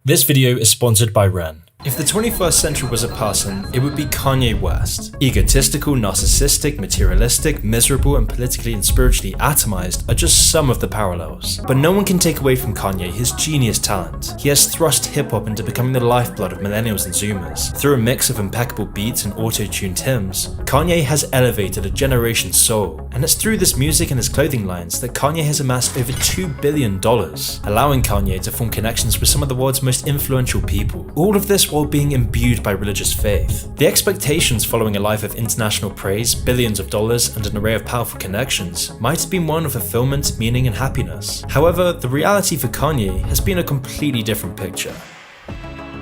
This video is sponsored by Ren. If the 21st century was a person, it would be Kanye West. Egotistical, narcissistic, materialistic, miserable, and politically and spiritually atomized are just some of the parallels. But no one can take away from Kanye his genius talent. He has thrust hip-hop into becoming the lifeblood of millennials and zoomers. Through a mix of impeccable beats and auto-tuned hymns, Kanye has elevated a generation's soul. And it's through this music and his clothing lines that Kanye has amassed over $2 billion, allowing Kanye to form connections with some of the world's most influential people. All of this while being imbued by religious faith. The expectations following a life of international praise, billions of dollars, and an array of powerful connections might have been one of fulfillment, meaning, and happiness. However, the reality for Kanye has been a completely different picture.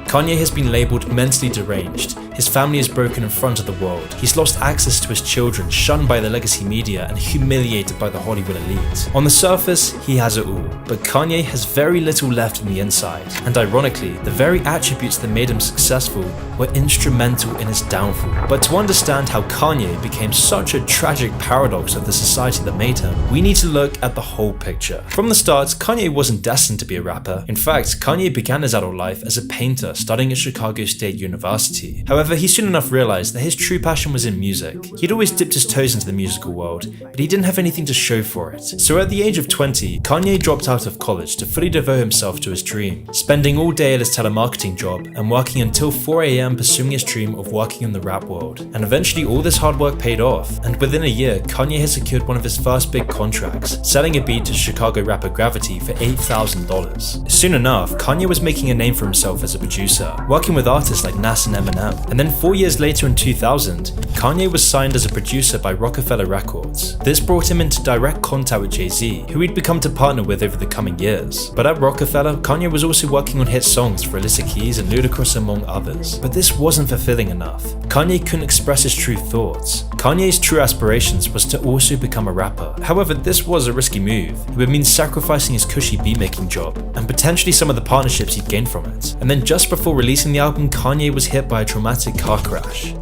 Kanye has been labelled mentally deranged. His family is broken in front of the world. He's lost access to his children, shunned by the legacy media, and humiliated by the Hollywood elite. On the surface, he has it all, but Kanye has very little left on the inside. And ironically, the very attributes that made him successful were instrumental in his downfall. But to understand how Kanye became such a tragic paradox of the society that made him, we need to look at the whole picture. From the start, Kanye wasn't destined to be a rapper. In fact, Kanye began his adult life as a painter, studying at Chicago State University. However, he soon enough realized that his true passion was in music. He'd always dipped his toes into the musical world, but he didn't have anything to show for it. So at the age of 20, Kanye dropped out of college to fully devote himself to his dream, spending all day at his telemarketing job and working until 4 AM pursuing his dream of working in the rap world. And eventually all this hard work paid off, and within a year, Kanye had secured one of his first big contracts, selling a beat to Chicago rapper Gravity for $8,000. Soon enough, Kanye was making a name for himself as a producer, working with artists like Nas and Eminem. And then 4 years later in 2000, Kanye was signed as a producer by Rockefeller Records. This brought him into direct contact with Jay-Z, who he'd become to partner with over the coming years. But at Rockefeller, Kanye was also working on hit songs for Alicia Keys and Ludacris among others. But this wasn't fulfilling enough. Kanye couldn't express his true thoughts. Kanye's true aspirations was to also become a rapper. However, this was a risky move. It would mean sacrificing his cushy beatmaking job, and potentially some of the partnerships he'd gained from it. And then just before releasing the album, Kanye was hit by a traumatic car crash.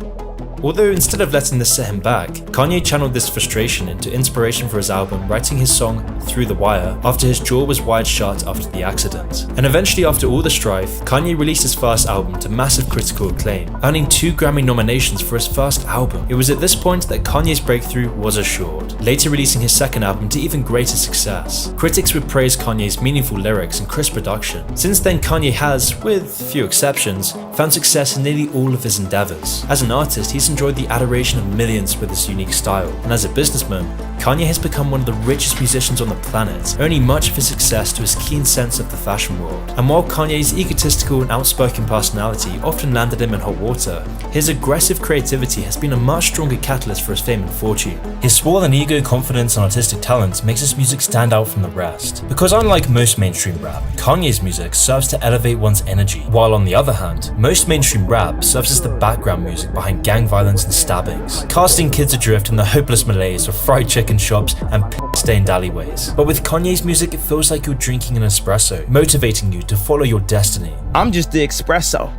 Although instead of letting this set him back, Kanye channeled this frustration into inspiration for his album, writing his song Through the Wire after his jaw was wired shut after the accident. And eventually, after all the strife, Kanye released his first album to massive critical acclaim, earning 2 Grammy nominations for his first album. It was at this point that Kanye's breakthrough was assured, later releasing his second album to even greater success. Critics would praise Kanye's meaningful lyrics and crisp production. Since then, Kanye has, with few exceptions, found success in nearly all of his endeavors. As an artist, he's enjoyed the adoration of millions with his unique style, and as a businessman, Kanye has become one of the richest musicians on the planet, owing much of his success to his keen sense of the fashion world. And while Kanye's egotistical and outspoken personality often landed him in hot water, his aggressive creativity has been a much stronger catalyst for his fame and fortune. His swollen ego, confidence, and artistic talent makes his music stand out from the rest. Because unlike most mainstream rap, Kanye's music serves to elevate one's energy, while on the other hand, most mainstream rap serves as the background music behind gang violence and stabbings, casting kids adrift in the hopeless malaise of fried chicken shops and stained alleyways. But with Kanye's music, it feels like you're drinking an espresso, motivating you to follow your destiny. I'm just the espresso.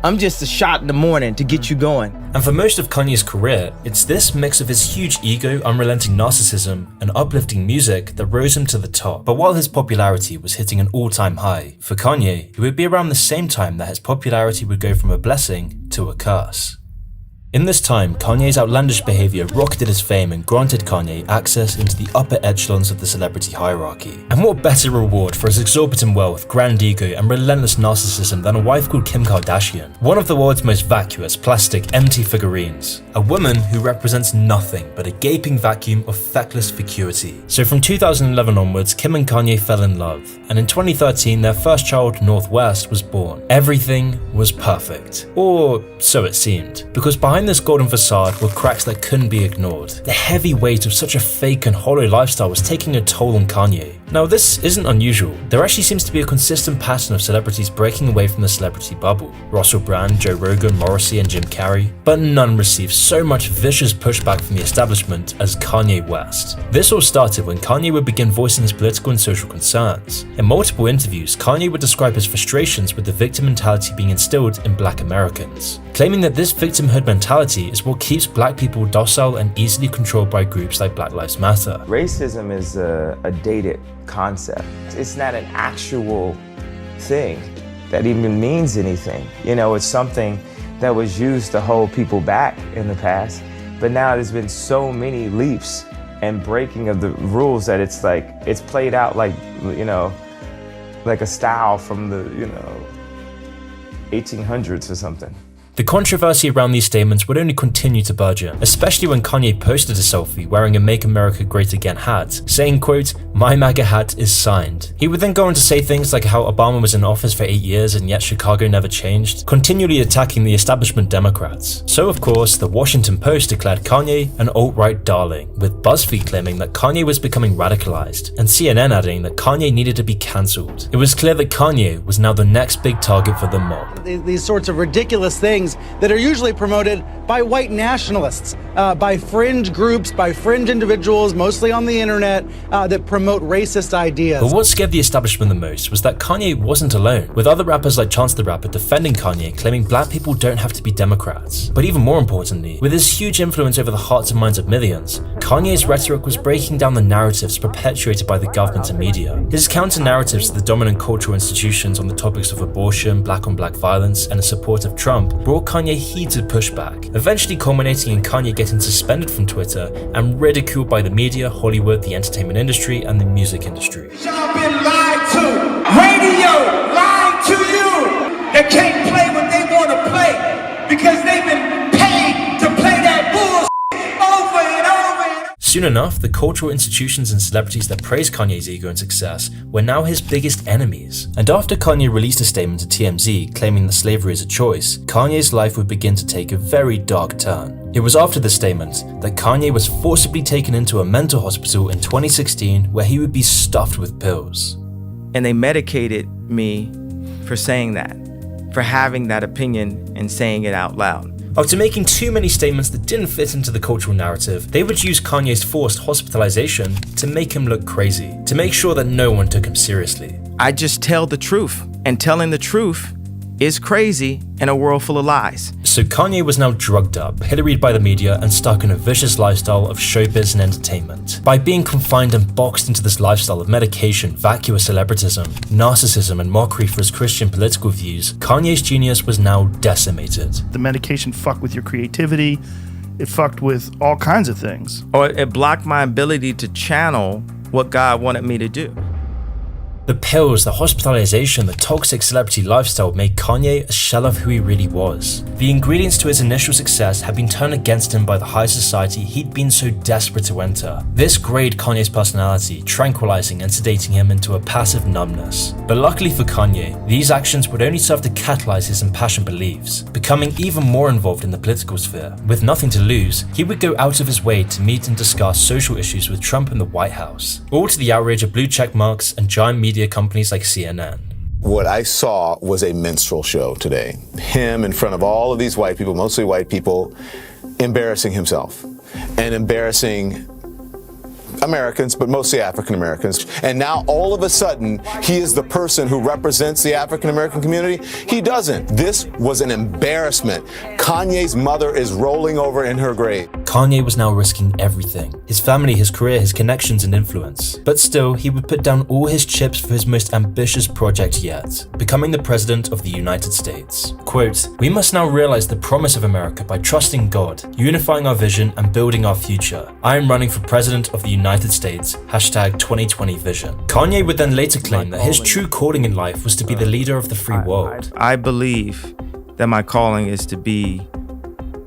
I'm just a shot in the morning to get you going. And for most of Kanye's career, it's this mix of his huge ego, unrelenting narcissism, and uplifting music that rose him to the top. But while his popularity was hitting an all-time high, for Kanye, it would be around the same time that his popularity would go from a blessing to a curse. In this time, Kanye's outlandish behavior rocketed his fame and granted Kanye access into the upper echelons of the celebrity hierarchy. And what better reward for his exorbitant wealth, grand ego, and relentless narcissism than a wife called Kim Kardashian, one of the world's most vacuous, plastic, empty figurines. A woman who represents nothing but a gaping vacuum of feckless vacuity. So from 2011 onwards, Kim and Kanye fell in love, and in 2013 their first child, Northwest, was born. Everything was perfect. Or so it seemed. Because behind this golden facade were cracks that couldn't be ignored. The heavy weight of such a fake and hollow lifestyle was taking a toll on Kanye. Now, this isn't unusual. There actually seems to be a consistent pattern of celebrities breaking away from the celebrity bubble. Russell Brand, Joe Rogan, Morrissey, and Jim Carrey. But none received so much vicious pushback from the establishment as Kanye West. This all started when Kanye would begin voicing his political and social concerns. In multiple interviews, Kanye would describe his frustrations with the victim mentality being instilled in Black Americans, claiming that this victimhood mentality is what keeps Black people docile and easily controlled by groups like Black Lives Matter. Racism is a dated concept. It's not an actual thing. that even means anything. You know, it's something that was used to hold people back in the past, but now there's been so many leaps and breaking of the rules that it's like, it's played out like, you know, like a style from the, you know, 1800s or something. The controversy around these statements would only continue to burgeon, especially when Kanye posted a selfie wearing a Make America Great Again hat, saying, quote, "My MAGA hat is signed." He would then go on to say things like how Obama was in office for 8 years and yet Chicago never changed, continually attacking the establishment Democrats. So of course, the Washington Post declared Kanye an alt-right darling, with BuzzFeed claiming that Kanye was becoming radicalized, and CNN adding that Kanye needed to be cancelled. It was clear that Kanye was now the next big target for the mob. These sorts of ridiculous things that are usually promoted by white nationalists, by fringe groups, by fringe individuals, mostly on the internet, that promote racist ideas. But what scared the establishment the most was that Kanye wasn't alone, with other rappers like Chance the Rapper defending Kanye, claiming black people don't have to be Democrats. But even more importantly, with his huge influence over the hearts and minds of millions, Kanye's rhetoric was breaking down the narratives perpetuated by the government and media. His counter-narratives to the dominant cultural institutions on the topics of abortion, black-on-black violence, and the support of Trump brought Kanye heated pushback, eventually culminating in Kanye getting suspended from Twitter and ridiculed by the media, Hollywood, the entertainment industry, and the music industry. Y'all been lied to. Radio lied to you. They can't play what they want to play because they've been paid to play that bullshit over and over and over. Soon enough, the cultural institutions and celebrities that praised Kanye's ego and success were now his biggest enemies. And after Kanye released a statement to TMZ claiming that slavery is a choice, Kanye's life would begin to take a very dark turn. It was after this statement that Kanye was forcibly taken into a mental hospital in 2016 where he would be stuffed with pills. And they medicated me for saying that, for having that opinion and saying it out loud. After making too many statements that didn't fit into the cultural narrative, they would use Kanye's forced hospitalization to make him look crazy, to make sure that no one took him seriously. I just tell the truth, and telling the truth is crazy in a world full of lies. So Kanye was now drugged up, pilloried by the media, and stuck in a vicious lifestyle of showbiz and entertainment. By being confined and boxed into this lifestyle of medication, vacuous celebritism, narcissism, and mockery for his Christian political views, Kanye's genius was now decimated. The medication fucked with your creativity, it fucked with all kinds of things. Or it blocked my ability to channel what God wanted me to do. The pills, the hospitalization, the toxic celebrity lifestyle made Kanye a shell of who he really was. The ingredients to his initial success had been turned against him by the high society he'd been so desperate to enter. This grayed Kanye's personality, tranquilizing and sedating him into a passive numbness. But luckily for Kanye, these actions would only serve to catalyze his impassioned beliefs, becoming even more involved in the political sphere. With nothing to lose, he would go out of his way to meet and discuss social issues with Trump in the White House, all to the outrage of blue check marks and giant media companies like CNN. What I saw was a minstrel show today. Him in front of all of these white people, mostly white people, embarrassing himself and embarrassing Americans, but mostly African Americans. And now all of a sudden, he is the person who represents the African American community. He doesn't. This was an embarrassment. Kanye's mother is rolling over in her grave. Kanye was now risking everything. His family, his career, his connections and influence. But still, he would put down all his chips for his most ambitious project yet, becoming the President of the United States. Quote, "We must now realize the promise of America by trusting God, unifying our vision and building our future. I am running for President of the United States, #2020 Vision." Kanye would then later claim that his true calling in life was to be the leader of the free world. I believe that my calling is to be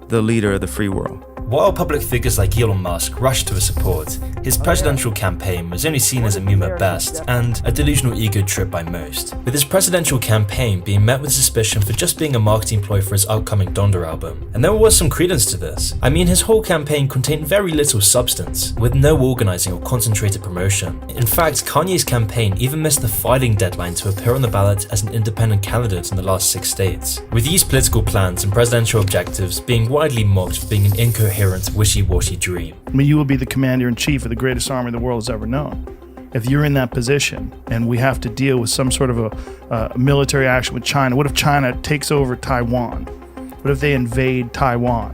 the leader of the free world. While public figures like Elon Musk rushed to his support, his presidential campaign was only seen as a meme at best and a delusional ego trip by most, with his presidential campaign being met with suspicion for just being a marketing ploy for his upcoming Donda album. And there was some credence to this. I mean, his whole campaign contained very little substance, with no organizing or concentrated promotion. In fact, Kanye's campaign even missed the filing deadline to appear on the ballot as an independent candidate in the last 6 states, with these political plans and presidential objectives being widely mocked for being an incoherent, wishy-washy dream. I mean, you will be the commander-in-chief of the greatest army the world has ever known. If you're in that position and we have to deal with some sort of a military action with China, what if China takes over Taiwan? What if they invade Taiwan?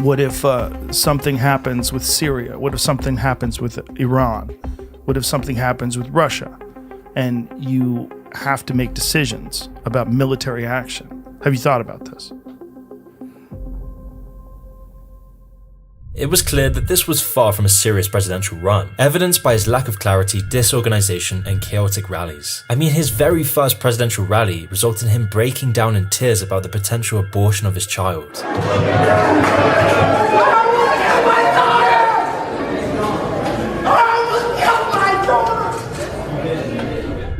What if something happens with Syria? What if something happens with Iran? What if something happens with Russia? And you have to make decisions about military action. Have you thought about this? It was clear that this was far from a serious presidential run, evidenced by his lack of clarity, disorganization, and chaotic rallies. I mean, his very first presidential rally resulted in him breaking down in tears about the potential abortion of his child.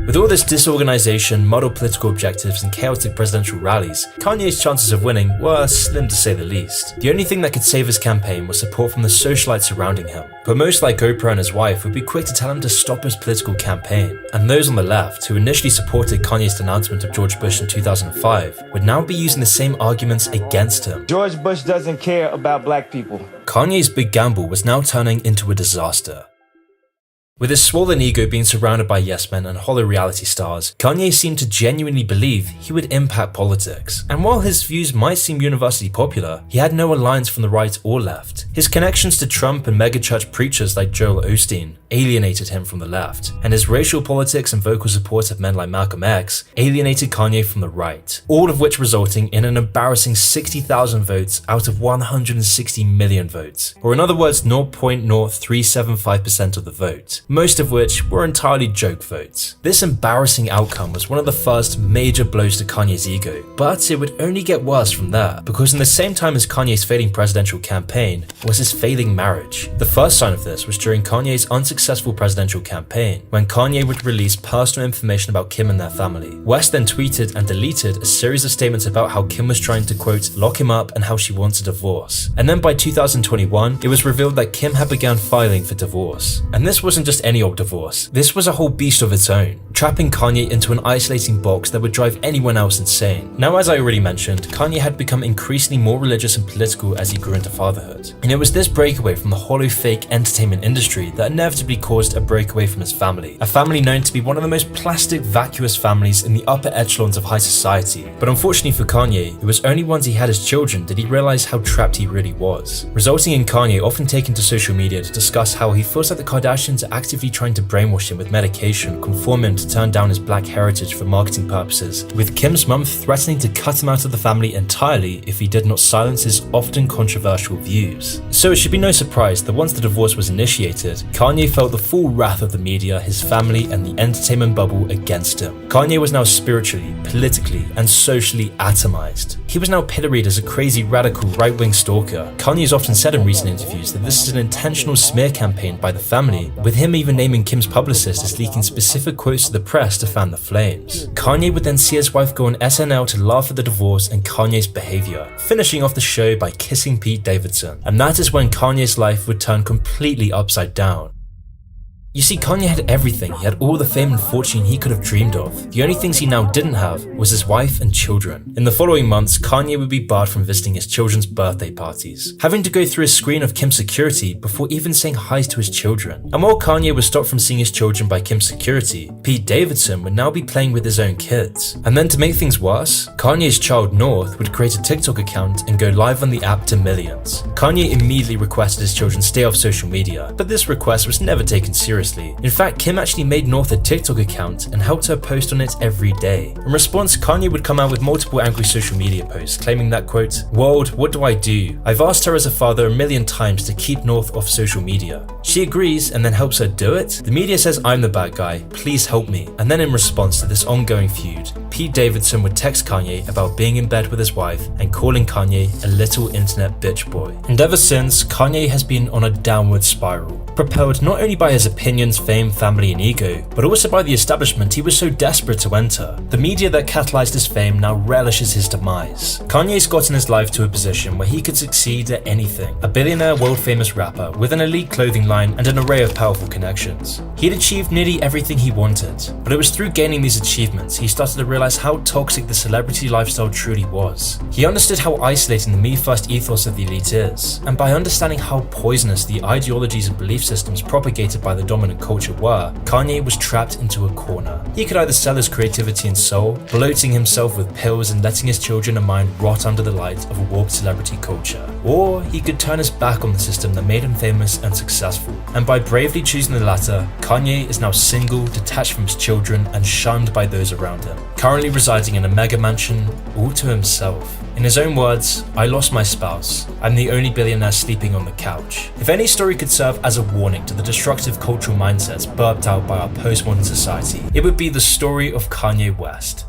With all this disorganization, muddled political objectives, and chaotic presidential rallies, Kanye's chances of winning were slim to say the least. The only thing that could save his campaign was support from the socialites surrounding him. But most like Oprah and his wife would be quick to tell him to stop his political campaign. And those on the left, who initially supported Kanye's denouncement of George Bush in 2005, would now be using the same arguments against him. George Bush doesn't care about black people. Kanye's big gamble was now turning into a disaster. With his swollen ego being surrounded by yes men and hollow reality stars, Kanye seemed to genuinely believe he would impact politics. And while his views might seem universally popular, he had no alliance from the right or left. His connections to Trump and megachurch preachers like Joel Osteen alienated him from the left, and his racial politics and vocal support of men like Malcolm X alienated Kanye from the right, all of which resulting in an embarrassing 60,000 votes out of 160 million votes, or in other words 0.0375% of the vote, most of which were entirely joke votes. This embarrassing outcome was one of the first major blows to Kanye's ego, but it would only get worse from there, because in the same time as Kanye's failing presidential campaign was his failing marriage. The first sign of this was during Kanye's unsuccessful presidential campaign, when Kanye would release personal information about Kim and their family. West then tweeted and deleted a series of statements about how Kim was trying to, quote, lock him up and how she wants a divorce. And then by 2021, it was revealed that Kim had begun filing for divorce. And this wasn't just any old divorce. This was a whole beast of its own, trapping Kanye into an isolating box that would drive anyone else insane. Now, as I already mentioned, Kanye had become increasingly more religious and political as he grew into fatherhood. And it was this breakaway from the hollow fake entertainment industry that inevitably caused a breakaway from his family, a family known to be one of the most plastic, vacuous families in the upper echelons of high society. But unfortunately for Kanye, it was only once he had his children did he realize how trapped he really was, resulting in Kanye often taking to social media to discuss how he feels like the Kardashians are actively trying to brainwash him with medication, conform him to turn down his black heritage for marketing purposes, with Kim's mum threatening to cut him out of the family entirely if he did not silence his often controversial views. So it should be no surprise that once the divorce was initiated, Kanye felt the full wrath of the media, his family, and the entertainment bubble against him. Kanye was now spiritually, politically, and socially atomized. He was now pilloried as a crazy, radical, right-wing stalker. Kanye has often said in recent interviews that this is an intentional smear campaign by the family, with him even naming Kim's publicist as leaking specific quotes to the press to fan the flames. Kanye would then see his wife go on SNL to laugh at the divorce and Kanye's behavior, finishing off the show by kissing Pete Davidson. And that is when Kanye's life would turn completely upside down. You see, Kanye had everything. He had all the fame and fortune he could have dreamed of. The only things he now didn't have was his wife and children. In the following months, Kanye would be barred from visiting his children's birthday parties, having to go through a screen of Kim's security before even saying hi to his children. And while Kanye was stopped from seeing his children by Kim's security, Pete Davidson would now be playing with his own kids. And then to make things worse, Kanye's child North would create a TikTok account and go live on the app to millions. Kanye immediately requested his children stay off social media, but this request was never taken seriously. In fact, Kim actually made North a TikTok account and helped her post on it every day. In response, Kanye would come out with multiple angry social media posts claiming that, quote, "World, what do I do? I've asked her as a father a million times to keep North off social media. She agrees and then helps her do it? The media says I'm the bad guy, please help me." And then in response to this ongoing feud, Pete Davidson would text Kanye about being in bed with his wife and calling Kanye a little internet bitch boy. And ever since, Kanye has been on a downward spiral, propelled not only by his opinions, fame, family, and ego, but also by the establishment he was so desperate to enter. The media that catalyzed his fame now relishes his demise. Kanye's gotten his life to a position where he could succeed at anything. A billionaire, world-famous rapper with an elite clothing line and an array of powerful connections. He'd achieved nearly everything he wanted, but it was through gaining these achievements he started to realize how toxic the celebrity lifestyle truly was. He understood how isolating the me-first ethos of the elite is, and by understanding how poisonous the ideologies and belief systems propagated by the dominant dominant culture were, Kanye was trapped into a corner. He could either sell his creativity and soul, bloating himself with pills and letting his children and mind rot under the light of a warped celebrity culture, or he could turn his back on the system that made him famous and successful. And by bravely choosing the latter, Kanye is now single, detached from his children, and shunned by those around him, currently residing in a mega mansion all to himself. In his own words, "I lost my spouse. I'm the only billionaire sleeping on the couch." If any story could serve as a warning to the destructive cultural mindsets burped out by our postmodern society, it would be the story of Kanye West.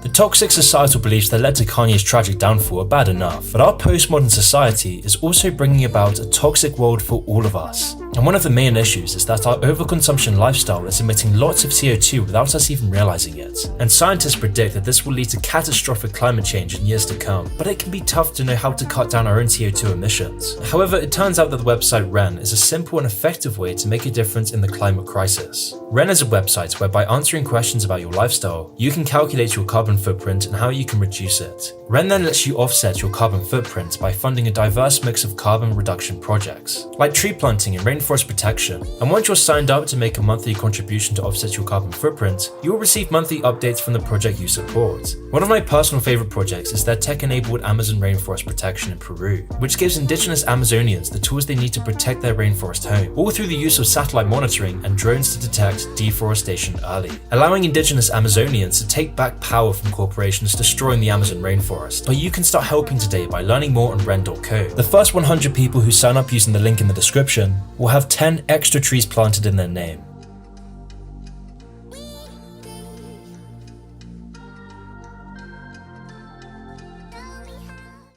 The toxic societal beliefs that led to Kanye's tragic downfall are bad enough, but our postmodern society is also bringing about a toxic world for all of us. And one of the main issues is that our overconsumption lifestyle is emitting lots of CO2 without us even realizing it. And scientists predict that this will lead to catastrophic climate change in years to come, but it can be tough to know how to cut down our own CO2 emissions. However, it turns out that the website Ren is a simple and effective way to make a difference in the climate crisis. Ren is a website where by answering questions about your lifestyle, you can calculate your carbon footprint and how you can reduce it. Ren then lets you offset your carbon footprint by funding a diverse mix of carbon reduction projects, like tree planting and rainforest protection. And once you're signed up to make a monthly contribution to offset your carbon footprint, you will receive monthly updates from the project you support. One of my personal favorite projects is their tech-enabled Amazon rainforest protection in Peru, which gives indigenous Amazonians the tools they need to protect their rainforest home, all through the use of satellite monitoring and drones to detect deforestation early, allowing indigenous Amazonians to take back power from corporations destroying the Amazon rainforest. But you can start helping today by learning more on Ren.co. The first 100 people who sign up using the link in the description will have 10 extra trees planted in their name.